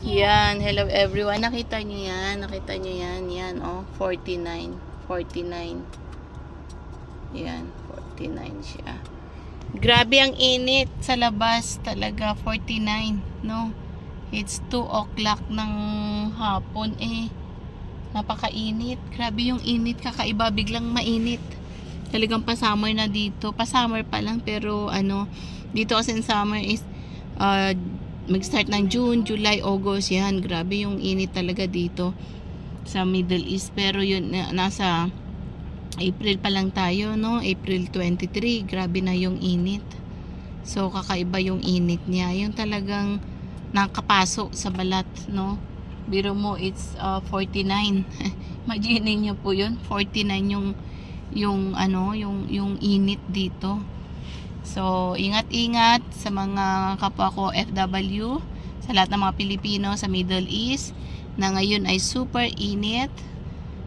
Yan, hello everyone. Nakita nyo yan? Nakita nyo yan? Yan, oh, 49. 49. Yan, 49 siya. Grabe ang init sa labas talaga, 49, no? It's 2 o'clock ng hapon, eh. Napakainit. Grabe yung init, kakaiba, biglang mainit. Talagang pa-summer na dito. Pa-summer pa lang, pero ano, dito kasi in summer is, mag-start ng June, July, August, yan, grabe yung init talaga dito sa Middle East. Pero yun, nasa April pa lang tayo, no? April 23, grabe na yung init. So, kakaiba yung init niya. Yung talagang nakapasok sa balat, no? Biro mo, it's 49. Imagine niyo po yun, 49 yung init dito. So, ingat-ingat sa mga kapwa ko FW, sa lahat ng mga Pilipino sa Middle East, na ngayon ay super init.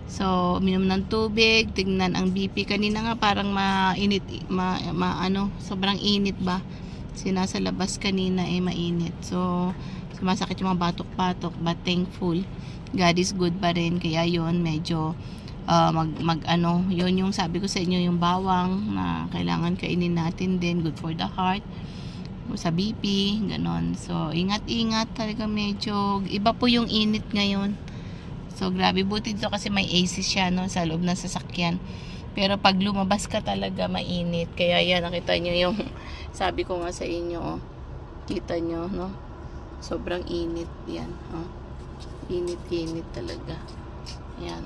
So, uminom ng tubig, tingnan ang BP. Kanina nga parang mainit, sobrang init ba? Sinasa labas kanina eh mainit. So, sumasakit yung mga batok-batok, but thankful, God is good pa rin. Kaya yun, medyo yun yung sabi ko sa inyo, yung bawang na kailangan kainin natin din, good for the heart, sa BP, ganon. So, ingat-ingat talaga, medyo iba po yung init ngayon. So, grabe, buti dito kasi may AC siya, no, sa loob ng sasakyan. Pero pag lumabas ka talaga, mainit. Kaya yan, nakita nyo yung sabi ko nga sa inyo, oh. Kita nyo, no? Sobrang init yan, oh. Init-init talaga. Yan.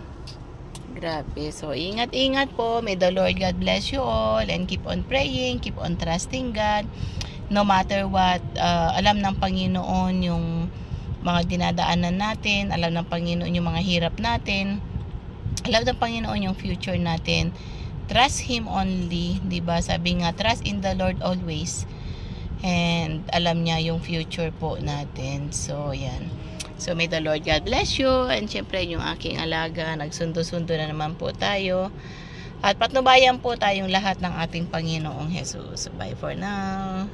Grabe. So, ingat-ingat po. May the Lord God bless you all. And keep on praying. Keep on trusting God. No matter what, alam ng Panginoon yung mga dinadaanan natin. Alam ng Panginoon yung mga hirap natin. Alam ng Panginoon yung future natin. Trust Him only. Diba? Sabi nga, trust in the Lord always. And alam niya yung future po natin. So, yan. So, may the Lord God bless you. And syempre, yung aking alaga, nagsundo-sundo na naman po tayo. At patnubayan po tayong lahat ng ating Panginoong Jesus. Bye for now.